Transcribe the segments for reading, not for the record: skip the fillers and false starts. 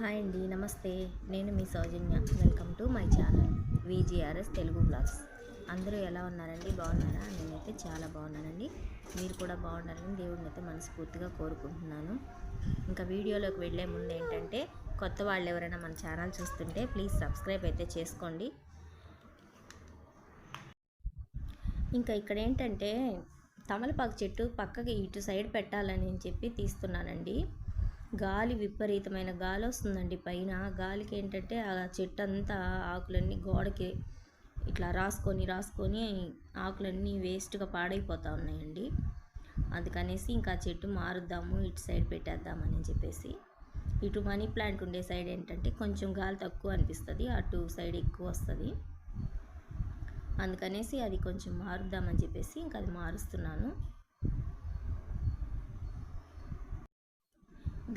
Hi అండి, నమస్తే. నేను మీ Soujanya. Welcome to my channel VGRS Telugu blogs. అందరూ ఎలా ఉన్నారండి? బాగున్నారా? నేనైతే చాలా బాగున్నానండి. మీరు కూడా బాగుండాలని దేవుడిని అయితే మనస్ఫూర్తిగా కోరుకుంటున్నాను. ఇంకా వీడియోలోకి వెళ్ళే ముందు ఏంటంటే, కొత్త వాళ్ళు ఎవరైనా మన ఛానల్ చూస్తుంటే ప్లీజ్ సబ్స్క్రైబ్ అయితే చేసుకోండి. ఇంకా ఇక్కడ ఏంటంటే తమలపాకు చెట్టు పక్కకి ఇటు సైడ్ పెట్టాలని చెప్పి తీస్తున్నానండి. గాలి విపరీతమైన గాలి వస్తుందండి పైన. గాలికి ఏంటంటే ఆ చెట్టు అంతా ఆకులన్నీ గోడకి ఇట్లా రాసుకొని ఆకులన్నీ వేస్ట్గా పాడైపోతూ ఉన్నాయండి. అందుకనేసి ఇంకా చెట్టు మారుద్దాము, ఇటు సైడ్ పెట్టేద్దామని చెప్పేసి. ఇటు మనీ ప్లాంట్ ఉండే సైడ్ ఏంటంటే కొంచెం గాలి తక్కువ అనిపిస్తుంది, అటు సైడ్ ఎక్కువ వస్తుంది. అందుకనేసి అది కొంచెం మారుద్దామని చెప్పేసి ఇంకా అది మారుస్తున్నాను.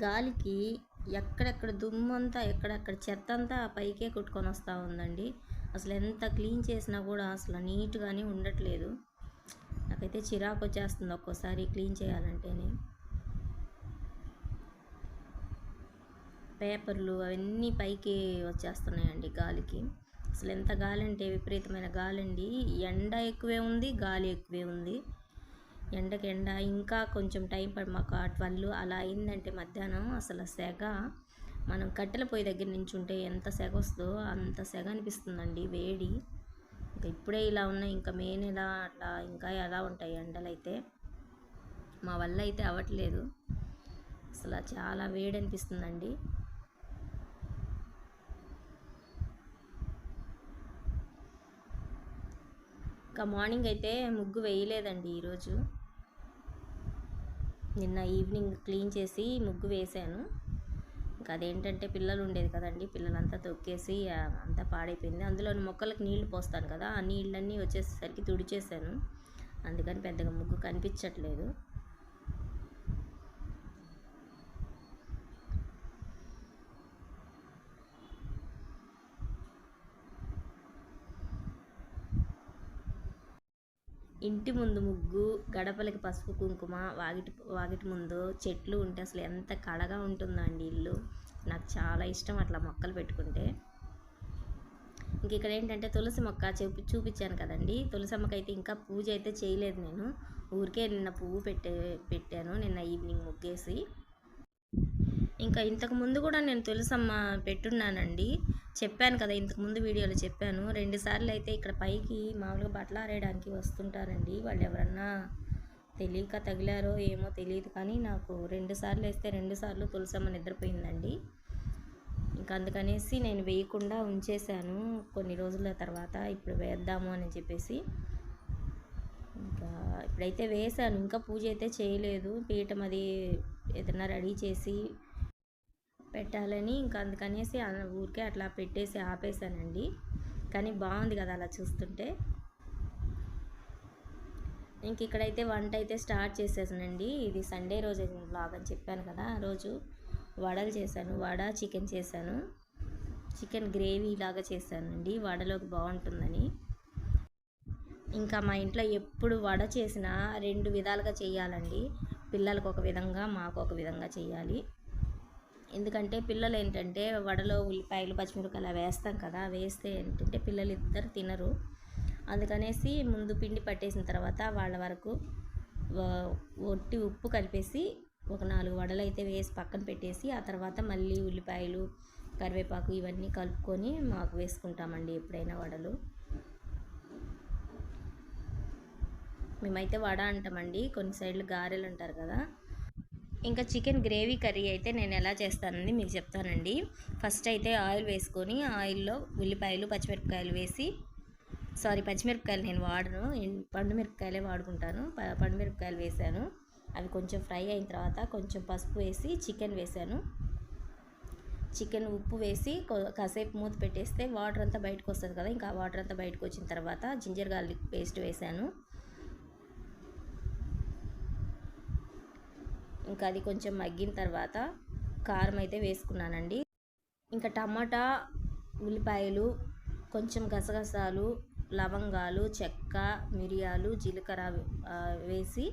గాలికి ఎక్కడెక్కడ దుమ్మంతా, ఎక్కడెక్కడ చెత్త అంతా పైకే కొట్టుకొని వస్తూ ఉందండి. అసలు ఎంత క్లీన్ చేసినా కూడా అసలు నీట్గానే ఉండట్లేదు. నాకైతే చిరాకు వచ్చేస్తుంది ఒక్కోసారి క్లీన్ చేయాలంటేనే. పేపర్లు అవన్నీ పైకి వచ్చేస్తున్నాయండి గాలికి. అసలు ఎంత గాలి అంటే విపరీతమైన గాలి అండి. ఎండ ఎక్కువే ఉంది, గాలి ఎక్కువే ఉంది. ఎండకి ఎండ ఇంకా కొంచెం టైం మాకు 12 అలా అయిందంటే మధ్యాహ్నం అసలు సెగ. మనం కట్టెల పొయ్యి దగ్గర నుంచి ఉంటే ఎంత సెగ వస్తుందో అంత సెగ అనిపిస్తుందండి, వేడి. ఇంకా ఇప్పుడే ఇలా ఉన్నాయి, ఇంకా మే నెల అట్లా ఇంకా ఎలా ఉంటాయి ఎండలు అయితే. మా వల్ల అయితే అవ్వట్లేదు, అసలు చాలా వేడి అనిపిస్తుందండి. ఇంకా మార్నింగ్ అయితే ముగ్గు వేయలేదండి ఈరోజు. నిన్న ఈవినింగ్ క్లీన్ చేసి ముగ్గు వేశాను. ఇంకా అదేంటంటే పిల్లలు ఉండేది కదండి, పిల్లలంతా తొక్కేసి అంతా పాడైపోయింది. అందులో మొక్కలకు నీళ్లు పోస్తాను కదా, ఆ నీళ్ళన్నీ వచ్చేసరికి తుడిచేసాను. అందుకని పెద్దగా ముగ్గు కనిపించట్లేదు. ఇంటి ముందు ముగ్గు, గడపలకి పసుపు కుంకుమ, వాకిటి ముందు చెట్లు ఉంటే అసలు ఎంత కళగా ఉంటుందండి ఇల్లు. నాకు చాలా ఇష్టం అట్లా మొక్కలు పెట్టుకుంటే. ఇంక ఇక్కడ ఏంటంటే తులసి మొక్క చూపించాను కదండి. తులసమ్మకైతే ఇంకా పూజ అయితే చేయలేదు నేను. ఊరికే నిన్న పువ్వు పెట్టాను నిన్న ఈవినింగ్ ముగ్గేసి. ఇంకా ఇంతకు ముందు కూడా నేను తులసమ్మ పెట్టున్నానండి, చెప్పాను కదా, ఇంతకు ముందు వీడియోలో చెప్పాను. 2 సార్లు అయితే ఇక్కడ పైకి మామూలుగా బట్టలు ఆరేయడానికి వస్తుంటారండి. వాళ్ళు ఎవరన్నా తెలియక తగిలారో ఏమో తెలియదు, కానీ నాకు 2 సార్లు వేస్తే 2 సార్లు తులసమ్మ నిద్రపోయిందండి. ఇంకా అందుకనేసి నేను వేయకుండా ఉంచేశాను. కొన్ని రోజుల తర్వాత ఇప్పుడు వేద్దాము అని చెప్పేసి ఇంకా ఇప్పుడైతే వేసాను. ఇంకా పూజ అయితే చేయలేదు. పీఠం అది ఏదైనా రెడీ చేసి పెట్టాలని ఇంకా అందుకనేసి ఊరికే అట్లా పెట్టేసి ఆపేసానండి. కానీ బాగుంది కదా అలా చూస్తుంటే. ఇంక ఇక్కడైతే వంట అయితే స్టార్ట్ చేసేసానండి. ఇది సండే రోజు బ్లాగ్ అని చెప్పాను కదా, ఆ రోజు వడలు చేశాను. చికెన్ చేశాను. చికెన్ గ్రేవీ లాగా చేశానండి, వడలోకి బాగుంటుందని. ఇంకా మా ఇంట్లో ఎప్పుడు వడ చేసినా 2 విధాలుగా చేయాలండి. పిల్లలకు ఒక విధంగా, మాకు ఒక విధంగా చేయాలి. ఎందుకంటే పిల్లలు ఏంటంటే వడలో ఉల్లిపాయలు పచ్చిమిరపకాయలు వేస్తాం కదా, వేస్తే ఏంటంటే పిల్లలు ఇద్దరు తినరు. అందుకనేసి ముందు పిండి పట్టేసిన తర్వాత వాళ్ళ వరకు ఒట్టి ఉప్పు కలిపేసి ఒక 4 వడలు అయితే వేసి పక్కన పెట్టేసి, ఆ తర్వాత మళ్ళీ ఉల్లిపాయలు కరివేపాకు ఇవన్నీ కలుపుకొని మాకు వేసుకుంటామండి ఎప్పుడైనా వడలు. మేమైతే వడ అంటామండి, కొన్ని సైడ్లు గారెలు అంటారు కదా. ఇంకా చికెన్ గ్రేవీ కర్రీ అయితే నేను ఎలా చేస్తానని మీకు చెప్తానండి. ఫస్ట్ అయితే ఆయిల్ వేసుకొని, ఆయిల్లో ఉల్లిపాయలు పచ్చిమిరపకాయలు వేసి, పచ్చిమిరపకాయలు నేను వాడను, పండు మిరపకాయలే వాడుకుంటాను. పండు మిరపకాయలు వేసాను. అవి కొంచెం ఫ్రై అయిన తర్వాత కొంచెం పసుపు వేసి చికెన్ వేసాను. చికెన్ ఉప్పు వేసి కాసేపు మూత పెట్టేస్తే వాటర్ అంతా బయటకు వస్తుంది కదా. ఇంకా వాటర్ అంతా బయటకు వచ్చిన తర్వాత జింజర్ గార్లిక్ పేస్ట్ వేసాను. ఇంకా అది కొంచెం మగ్గిన తర్వాత కారం అయితే వేసుకున్నానండి. ఇంకా టమాటా, ఉల్లిపాయలు, కొంచెం గసగసాలు, లవంగాలు, చెక్క, మిరియాలు, జీలకర్ర వేసి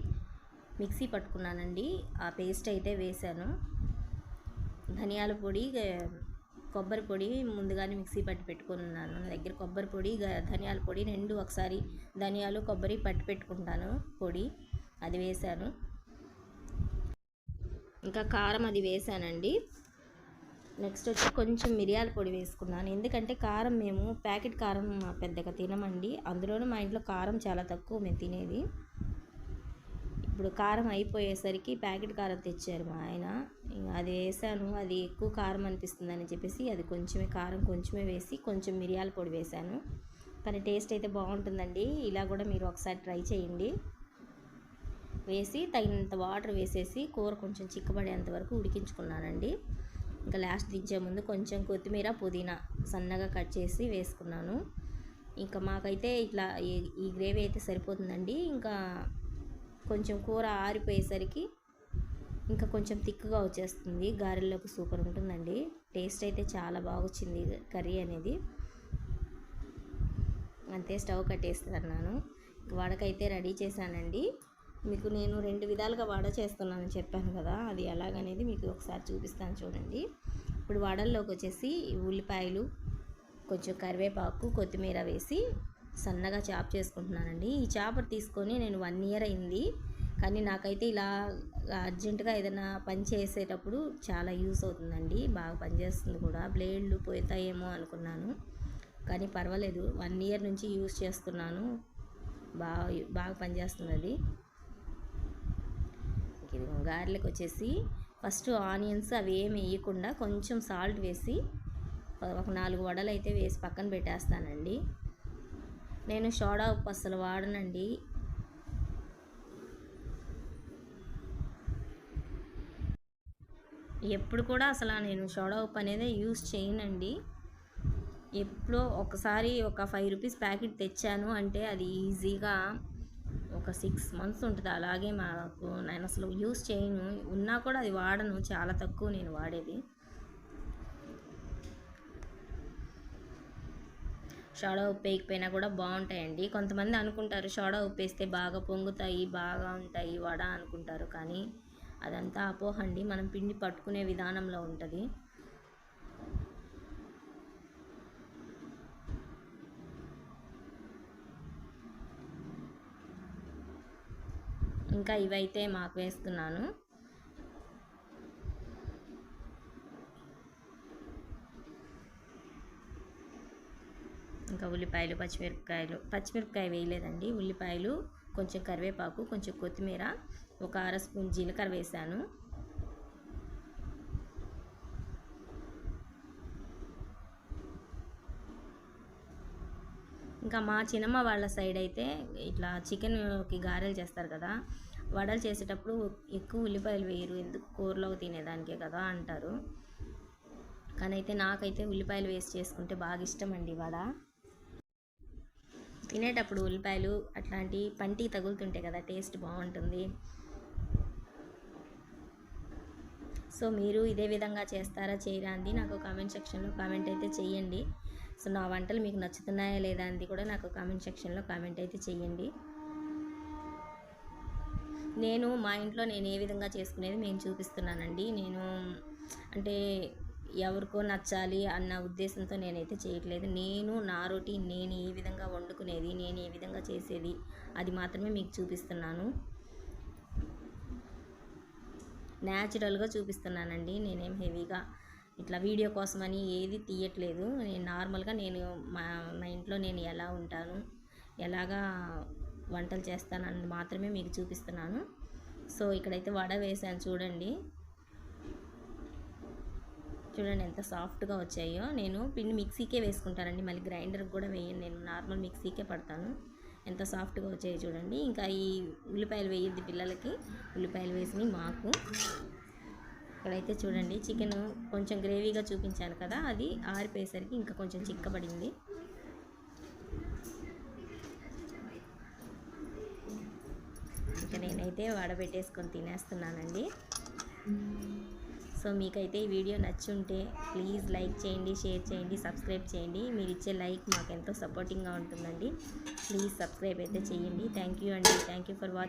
మిక్సీ పట్టుకున్నానండి. ఆ పేస్ట్ అయితే వేసాను. ధనియాల పొడి, కొబ్బరి పొడి ముందుగానే మిక్సీ పట్టి పెట్టుకుని ఉన్నాను. నా దగ్గర కొబ్బరి పొడి, ధనియాల పొడి రెండు ఒకసారి, ధనియాలు కొబ్బరి పట్టి పెట్టుకుంటాను పొడి, అది వేశాను. ఇంకా కారం అది వేసానండి. నెక్స్ట్ వచ్చి కొంచెం మిరియాల పొడి వేసుకున్నాను. ఎందుకంటే కారం మేము ప్యాకెట్ కారం పెద్దగా తినమండి, అందులోనూ మా ఇంట్లో కారం చాలా తక్కువ మేము తినేది. ఇప్పుడు కారం అయిపోయేసరికి ప్యాకెట్ కారం తెచ్చారు మా ఆయన, అది వేసాను. అది ఎక్కువ కారం అనిపిస్తుందని చెప్పేసి అది కొంచెమే కారం కొంచెమే వేసి కొంచెం మిరియాల పొడి వేసాను. కానీ టేస్ట్ అయితే బాగుంటుందండి. ఇలా కూడా మీరు ఒకసారి ట్రై చేయండి. వేసి తగినంత వాటర్ వేసేసి కూర కొంచెం చిక్కబడేంత వరకు ఉడికించుకున్నానండి. ఇంకా లాస్ట్ దించే ముందు కొంచెం కొత్తిమీర, పుదీనా సన్నగా కట్ చేసి వేసుకున్నాను. ఇంకా మాకైతే ఇట్లా ఈ గ్రేవీ అయితే సరిపోతుందండి. ఇంకా కొంచెం కూర ఆరిపోయేసరికి ఇంకా కొంచెం థిక్గా వచ్చేస్తుంది. గారెల్లోకి సూపర్ ఉంటుందండి. టేస్ట్ అయితే చాలా బాగా వచ్చింది కర్రీ అనేది. అంతే, స్టవ్ కట్టేస్తున్నాను. వడకైతే రెడీ చేశానండి. మీకు నేను 2 విధాలుగా వడ చేస్తున్నానని చెప్పాను కదా, అది ఎలాగనేది మీకు ఒకసారి చూపిస్తాను చూడండి. ఇప్పుడు వడల్లోకి వచ్చేసి ఉల్లిపాయలు, కొంచెం కరివేపాకు, కొత్తిమీర వేసి సన్నగా చాప్ చేసుకుంటున్నానండి. ఈ చాపర్ తీసుకొని నేను 1 ఇయర్ అయింది. కానీ నాకైతే ఇలా అర్జెంటుగా ఏదైనా పని చేసేటప్పుడు చాలా యూస్ అవుతుందండి, బాగా పనిచేస్తుంది కూడా. బ్లేడ్లు పోతాయేమో అనుకున్నాను, కానీ పర్వాలేదు. 1 ఇయర్ నుంచి యూస్ చేస్తున్నాను, బాగా పనిచేస్తుంది అది. ఇది గారెలకు వచ్చేసి ఫస్ట్ ఆనియన్స్ అవి ఏమి వేయకుండా కొంచెం సాల్ట్ వేసి ఒక 4 వడలు అయితే వేసి పక్కన పెట్టేస్తానండి. నేను సోడా ఉప్పు అస్సలు వాడనండి. ఎప్పుడు కూడా అసలు నేను సోడా ఉప్పు అనేది యూస్ చేయనండి. ఎప్పుడో ఒకసారి ఒక 5 రూపీస్ ప్యాకెట్ తెచ్చాను అంటే అది ఈజీగా ఒక 6 months ఉంటుంది. అలాగే నేను అసలు యూస్ చేయను, ఉన్నా కూడా అది వాడను, చాలా తక్కువ నేను వాడేది. సోడా ఉప్పు వేయకపోయినా కూడా బాగుంటాయండి. కొంతమంది అనుకుంటారు సోడా ఉప్పు వేస్తే బాగా పొంగుతాయి, బాగా ఉంటాయి వడ అనుకుంటారు, కానీ అదంతా అపోహ అండి. మనం పిండి పట్టుకునే విధానంలో ఉంటుంది. ఇంకా ఇవైతే మాకు వేస్తున్నాను. ఇంకా ఉల్లిపాయలు, పచ్చిమిరపకాయ వేయలేదండి. ఉల్లిపాయలు, కొంచెం కరివేపాకు, కొంచెం కొత్తిమీర, ఒక 1/2 స్పూన్ జీలకర్ర వేసాను. ఇంకా మా చిన్నమ్మ వాళ్ళ సైడ్ అయితే ఇట్లా చికెన్కి గారెలు చేస్తారు కదా, వడలు చేసేటప్పుడు ఎక్కువ ఉల్లిపాయలు వేయరు, ఎందుకు కూరలో తినేదానికే కదా అంటారు. కానీ అయితే నాకైతే ఉల్లిపాయలు వేసి చేసుకుంటే బాగా ఇష్టం అండి వడ. తినేటప్పుడు ఉల్లిపాయలు అట్లాంటి పంటికి తగులుతుంటే కదా టేస్ట్ బాగుంటుంది. సో మీరు ఇదే విధంగా చేస్తారా చేయరా అంది నాకు కామెంట్ సెక్షన్లో కామెంట్ అయితే చేయండి. సో నా వంటలు మీకు నచ్చుతున్నాయా లేదా అంది కూడా నాకు కామెంట్ సెక్షన్లో కామెంట్ అయితే చేయండి. నేను మా ఇంట్లో నేను ఏ విధంగా చేసుకునేది నేను చూపిస్తున్నానండి. నేను అంటే ఎవరికో నచ్చాలి అన్న ఉద్దేశంతో నేనైతే చేయట్లేదు. నేను నా రొటీన్, నేను ఏ విధంగా వండుకునేది, నేను ఏ విధంగా చేసేది అది మాత్రమే మీకు చూపిస్తున్నాను. న్యాచురల్గా చూపిస్తున్నానండి. నేనేం హెవీగా ఇట్లా వీడియో కోసమని ఏది తీయట్లేదు. నేను నార్మల్గా నేను మా ఇంట్లో నేను ఎలా ఉంటాను, ఎలాగా వంటలు చేస్తాను అన్నది మాత్రమే మీకు చూపిస్తున్నాను. సో ఇక్కడైతే వడ వేసాను చూడండి ఎంత సాఫ్ట్గా వచ్చాయో. నేను పిండి మిక్సీకే వేసుకుంటానండి, మళ్ళీ గ్రైండర్కి కూడా వేయను, నేను నార్మల్ మిక్సీకే పడతాను. ఎంత సాఫ్ట్గా వచ్చాయో చూడండి. ఇంకా ఈ ఉల్లిపాయలు వేయద్ది పిల్లలకి, ఉల్లిపాయలు వేసి మాకు. ఇక్కడైతే చూడండి చికెన్ కొంచెం గ్రేవీగా చూపించాను కదా, అది ఆరిపోయేసరికి ఇంకా కొంచెం చిక్కబడింది. ఇంకా నేనైతే వడబెట్టేసుకొని తినేస్తున్నానండి. సో మీకైతే ఈ వీడియో నచ్చుంటే ప్లీజ్ లైక్ చేయండి, షేర్ చేయండి, సబ్స్క్రైబ్ చేయండి. మీరు ఇచ్చే లైక్ మాకు ఎంతో సపోర్టింగ్గా ఉంటుందండి. ప్లీజ్ సబ్స్క్రైబ్ అయితే చేయండి. థ్యాంక్ యూ అండి. Thank you for watching.